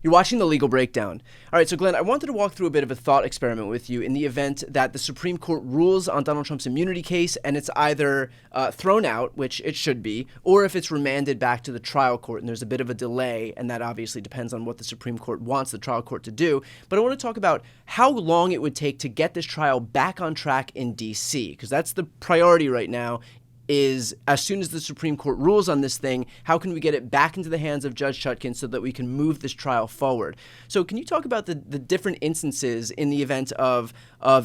You're watching The Legal Breakdown. All right, so Glenn, I wanted to walk through a bit of a thought experiment with you in the event that the Supreme Court rules on Donald Trump's immunity case and it's either thrown out, which it should be, or if it's remanded back to the trial court and there's a bit of a delay, and that obviously depends on what the Supreme Court wants the trial court to do. But I want to talk about how long it would take to get this trial back on track in D.C., because that's the priority right now. Is as soon as the Supreme Court rules on this thing, how can we get it back into the hands of Judge Chutkan so that we can move this trial forward? So can you talk about the different instances in the event of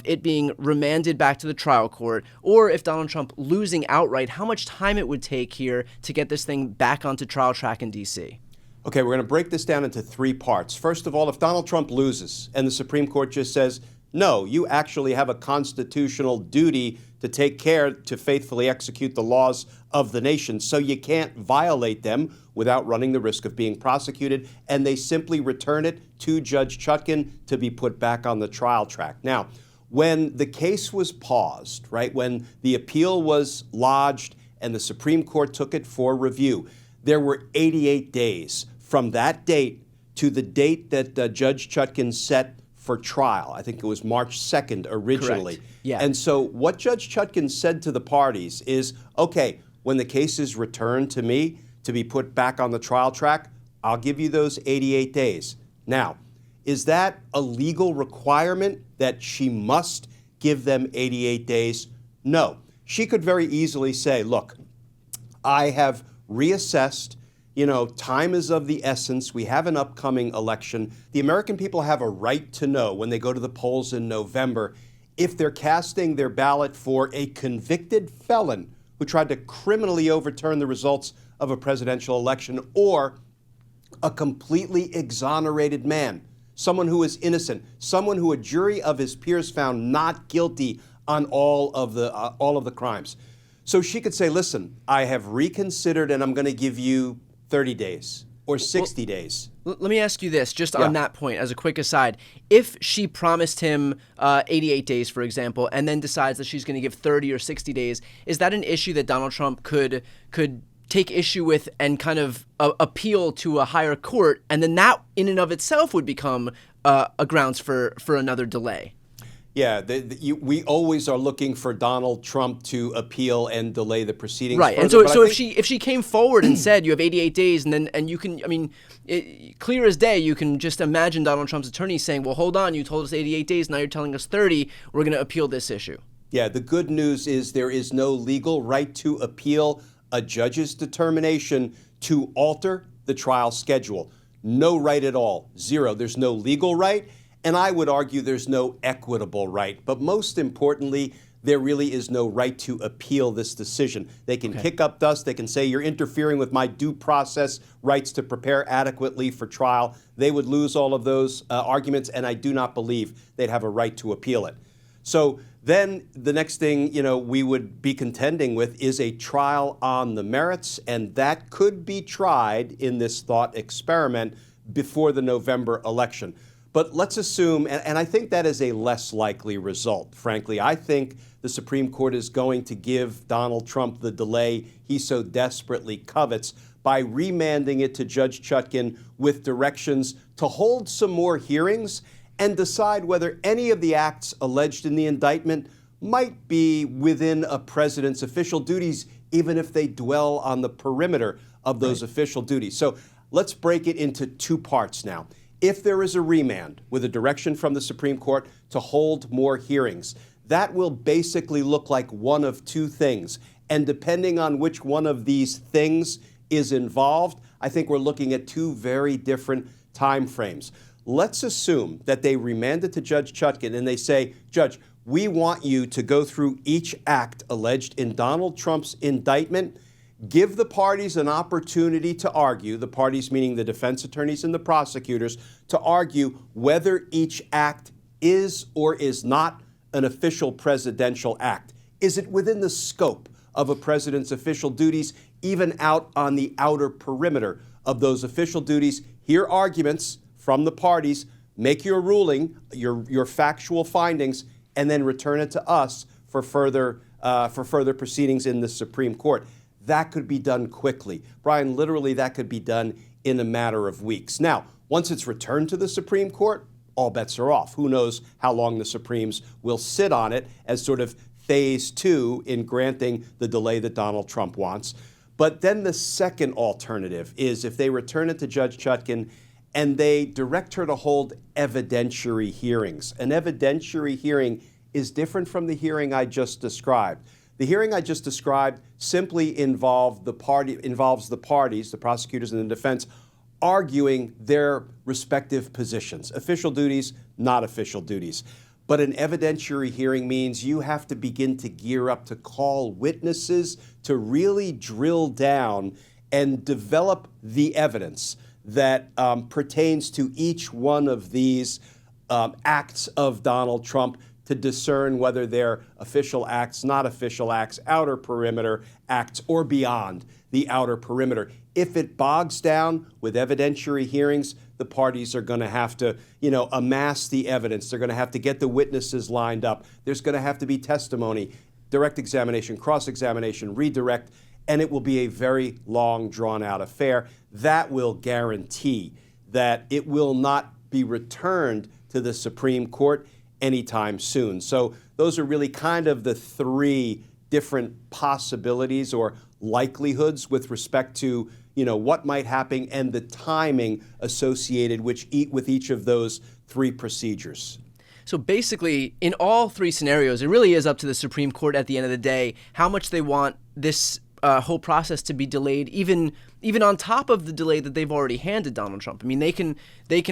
it being remanded back to the trial court, or if Donald Trump losing outright, how much time it would take here to get this thing back onto trial track in D.C.? Okay, we're going to break this down into three parts. First of all, if Donald Trump loses and the Supreme Court just says, no, you actually have a constitutional duty to take care to faithfully execute the laws of the nation, so you can't violate them without running the risk of being prosecuted, and they simply return it to Judge Chutkan to be put back on the trial track. Now, when the case was paused, right, when the appeal was lodged and the Supreme Court took it for review, there were 88 days from that date to the date that Judge Chutkan set for trial. I think it was March 2nd originally. Correct. Yeah. And so what Judge Chutkan said to the parties is, okay, when the case is returned to me to be put back on the trial track, I'll give you those 88 days. Now, is that a legal requirement that she must give them 88 days? No. She could very easily say, look, I have reassessed. Time is of the essence. We have an upcoming election. The American people have a right to know when they go to the polls in November if they're casting their ballot for a convicted felon who tried to criminally overturn the results of a presidential election, or a completely exonerated man, someone who is innocent, someone who a jury of his peers found not guilty on all of the crimes. So she could say, listen, I have reconsidered and I'm going to give you 30 days or 60 days. Let me ask you this, just on that point, as a quick aside. If she promised him 88 days, for example, and then decides that she's going to give 30 or 60 days, is that an issue that Donald Trump could take issue with and kind of appeal to a higher court, and then that in and of itself would become a grounds for another delay? Yeah, we always are looking for Donald Trump to appeal and delay the proceedings. Right, further, and so if she came forward and said you have 88 days, and you can, clear as day, you can just imagine Donald Trump's attorney saying, well, hold on, you told us 88 days, now you're telling us 30, we're going to appeal this issue. Yeah, the good news is there is no legal right to appeal a judge's determination to alter the trial schedule. No right at all, zero. There's no legal right. And I would argue there's no equitable right. But most importantly, there really is no right to appeal this decision. They can kick up dust. They can say you're interfering with my due process rights to prepare adequately for trial. They would lose all of those arguments, and I do not believe they'd have a right to appeal it. So then the next thing, we would be contending with is a trial on the merits, and that could be tried in this thought experiment before the November election. But let's assume, and I think that is a less likely result, frankly. I think the Supreme Court is going to give Donald Trump the delay he so desperately covets by remanding it to Judge Chutkan with directions to hold some more hearings and decide whether any of the acts alleged in the indictment might be within a president's official duties, even if they dwell on the perimeter of those official duties. So let's break it into two parts now. If there is a remand with a direction from the Supreme Court to hold more hearings, that will basically look like one of two things. And depending on which one of these things is involved, I think we're looking at two very different time frames. Let's assume that they remand it to Judge Chutkan and they say, Judge, we want you to go through each act alleged in Donald Trump's indictment. Give the parties an opportunity to argue, the parties meaning the defense attorneys and the prosecutors, to argue whether each act is or is not an official presidential act. Is it within the scope of a president's official duties, even out on the outer perimeter of those official duties? Hear arguments from the parties, make your ruling, your factual findings, and then return it to us for further proceedings in the Supreme Court. That could be done quickly. Brian, literally that could be done in a matter of weeks. Now, Once it's returned to the Supreme Court, all bets are off. Who knows how long the Supremes will sit on it as sort of phase two in granting the delay that Donald Trump wants. But then the second alternative is if they return it to Judge Chutkan and they direct her to hold evidentiary hearings. An evidentiary hearing is different from the hearing I just described. The hearing I just described simply involves the parties, the prosecutors and the defense, arguing their respective positions, official duties, not official duties. But an evidentiary hearing means you have to begin to gear up to call witnesses to really drill down and develop the evidence that pertains to each one of these acts of Donald Trump to discern whether they're official acts, not official acts, outer perimeter acts, or beyond the outer perimeter. If it bogs down with evidentiary hearings, the parties are going to have to, amass the evidence. They're going to have to get the witnesses lined up. There's going to have to be testimony, direct examination, cross-examination, redirect, and it will be a very long, drawn-out affair. That will guarantee that it will not be returned to the Supreme Court anytime soon. So those are really kind of the three different possibilities or likelihoods with respect to, what might happen and the timing associated with each of those three procedures. So basically, in all three scenarios, it really is up to the Supreme Court at the end of the day how much they want this whole process to be delayed, even on top of the delay that they've already handed Donald Trump. I mean, they can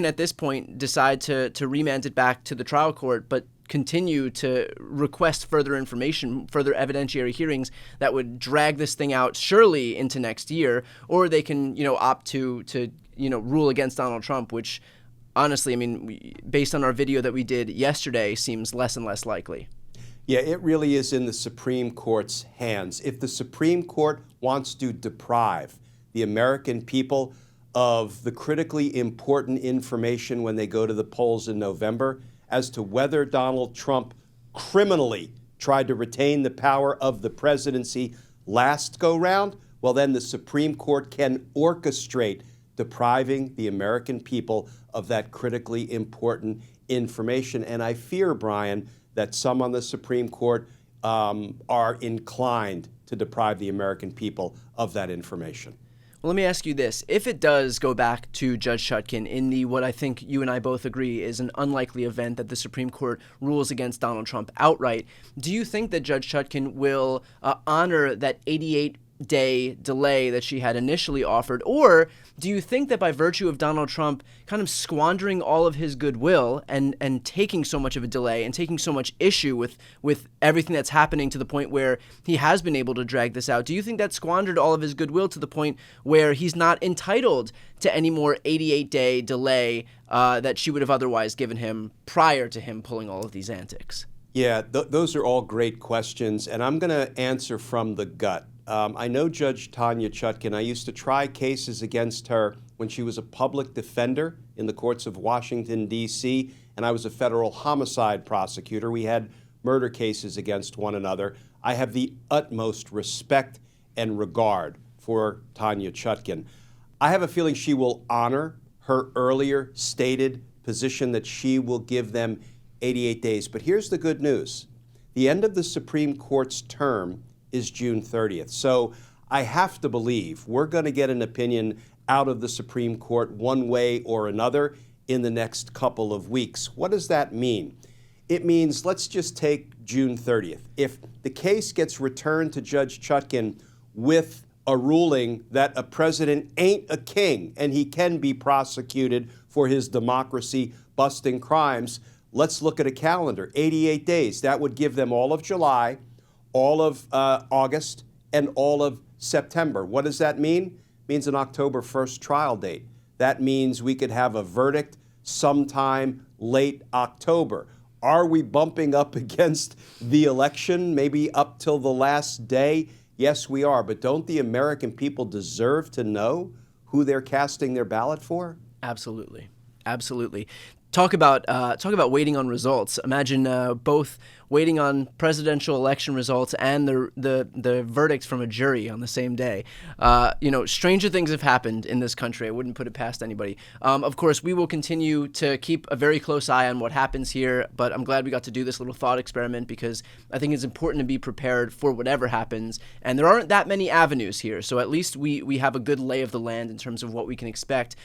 at this point decide to remand it back to the trial court, but continue to request further information, further evidentiary hearings that would drag this thing out surely into next year, or they can, opt to rule against Donald Trump, which honestly, I mean, based on our video that we did yesterday, seems less and less likely. Yeah, it really is in the Supreme Court's hands. If the Supreme Court wants to deprive the American people of the critically important information when they go to the polls in November as to whether Donald Trump criminally tried to retain the power of the presidency last go-round, well, then the Supreme Court can orchestrate depriving the American people of that critically important information. And I fear, Brian, that some on the Supreme Court are inclined to deprive the American people of that information. Well, let me ask you this. If it does go back to Judge Chutkan in what I think you and I both agree is an unlikely event that the Supreme Court rules against Donald Trump outright, do you think that Judge Chutkan will honor that 88-day delay that she had initially offered? Or do you think that by virtue of Donald Trump kind of squandering all of his goodwill and taking so much of a delay and taking so much issue with everything that's happening to the point where he has been able to drag this out, do you think that squandered all of his goodwill to the point where he's not entitled to any more 88-day delay that she would have otherwise given him prior to him pulling all of these antics? Yeah, those are all great questions, and I'm going to answer from the gut. I know Judge Tanya Chutkan. I used to try cases against her when she was a public defender in the courts of Washington, D.C., and I was a federal homicide prosecutor. We had murder cases against one another. I have the utmost respect and regard for Tanya Chutkan. I have a feeling she will honor her earlier stated position that she will give them 88 days. But here's the good news. The end of the Supreme Court's term is June 30th. So I have to believe we're going to get an opinion out of the Supreme Court one way or another in the next couple of weeks. What does that mean? It means, let's just take June 30th. If the case gets returned to Judge Chutkan with a ruling that a president ain't a king and he can be prosecuted for his democracy-busting crimes, let's look at a calendar, 88 days. That would give them all of July, all of August, and all of September. What does that mean? It means an October 1st trial date. That means we could have a verdict sometime late October. Are we bumping up against the election, maybe up till the last day? Yes, we are. But don't the American people deserve to know who they're casting their ballot for? Absolutely. Absolutely. Talk about waiting on results. Imagine both waiting on presidential election results and the verdict from a jury on the same day. Stranger things have happened in this country. I wouldn't put it past anybody. Of course, we will continue to keep a very close eye on what happens here, but I'm glad we got to do this little thought experiment because I think it's important to be prepared for whatever happens. And there aren't that many avenues here, so at least we have a good lay of the land in terms of what we can expect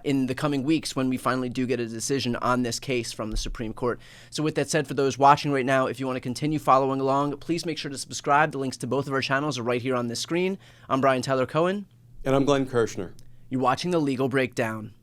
in the coming weeks when we finally do get a decision on this case from the Supreme Court. So with that said, for those watching right now, if you want to continue following along, please make sure to subscribe. The links to both of our channels are right here on this screen. I'm Brian Tyler Cohen. And I'm Glenn Kirshner. You're watching The Legal Breakdown.